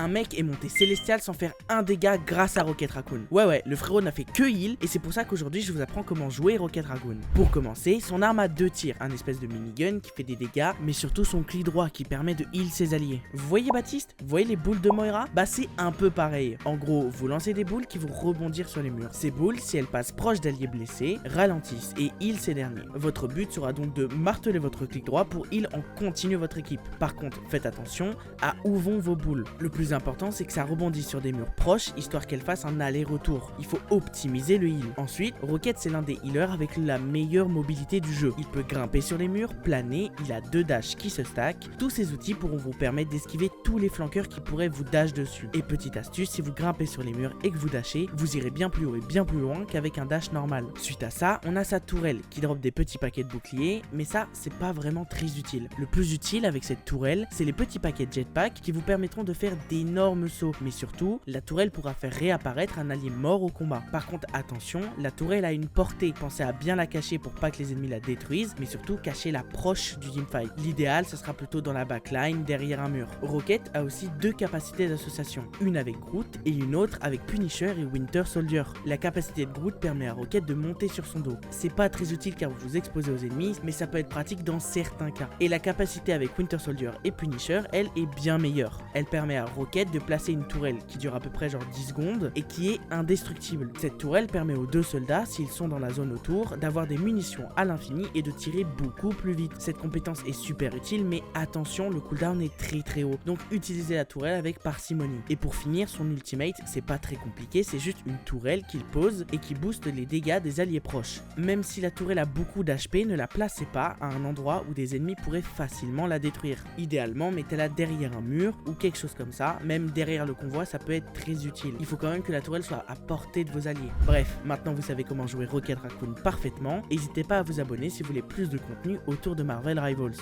un mec est monté célestial sans faire un dégât grâce à Rocket Raccoon. Ouais, le frérot n'a fait que heal et c'est pour ça qu'aujourd'hui je vous apprends comment jouer Rocket Raccoon. Pour commencer, son arme a 2 tirs, un espèce de minigun qui fait des dégâts, mais surtout son clic droit qui permet de heal ses alliés. Vous voyez Baptiste? Vous voyez les boules de Moira? Bah c'est un peu pareil. En gros, vous lancez des boules qui vont rebondir sur les murs. Ces boules, si elles passent proche d'alliés blessés, ralentissent et heal ces derniers. Votre but sera donc de marteler votre clic droit pour heal en continu votre équipe. Par contre, faites attention à où vont vos boules. Le plus important, c'est que ça rebondisse sur des murs proches, histoire qu'elles fassent un aller-retour. Il faut optimiser le heal. Ensuite, Rocket c'est l'un des healers avec la meilleure mobilité du jeu. Il peut grimper sur les murs, planer, il a 2 dashs qui se stack. Tous ces outils pourront vous permettre d'esquiver tous les flanqueurs qui pourraient vous dash dessus. Et petite astuce, si vous grimpez sur les murs et que vous dashez, vous irez bien plus haut et bien plus loin qu'avec un dash normal. Suite à ça, on a sa tourelle qui drop des petits paquets de boucliers, mais ça c'est pas vraiment très utile. Le plus utile avec cette tourelle, c'est les petits paquets de jetpack qui vous permettront de faire d'énormes sauts. Mais surtout, la tourelle pourra faire réapparaître un allié mort au combat. Par contre, attention, la tourelle a une portée. Pensez à bien la cacher pour pas que les ennemis la détruisent, mais surtout cacher la proche du teamfight. L'idéal, ce sera plutôt dans la backline, derrière un mur. Rocket a aussi 2 capacités d'association, une avec Groot et une autre avec Punisher et Winter Soldier. La capacité de Groot permet à Rocket de monter sur son dos. C'est pas très utile car vous vous exposez aux ennemis, mais ça peut être pratique dans certains cas. Et la capacité avec Winter Soldier et Punisher, elle est bien meilleure. Elle permet à Rocket de placer une tourelle qui dure à peu près genre 10 secondes et qui est indestructible. Cette tourelle permet aux 2 soldats, s'ils sont dans la zone autour, d'avoir des munitions à l'infini et de tirer beaucoup plus vite. Cette compétence est super utile, mais attention, le cooldown est très haut, donc utilisez la tourelle avec parcimonie. Et pour finir, son ultimate, c'est pas très compliqué, c'est juste une tourelle qu'il pose et qui booste les dégâts des alliés proches. Même si la tourelle a beaucoup d'HP, ne la placez pas à un endroit où des ennemis pourraient facilement la détruire. Idéalement, mettez-la derrière un mur ou quelque chose comme ça, même derrière le convoi, ça peut être très utile. Il faut quand même que la tourelle soit à portée de vos alliés. Bref, maintenant vous savez comment jouer Rocket Raccoon parfaitement. N'hésitez pas à vous abonner si vous voulez plus de contenu autour de Marvel Rivals.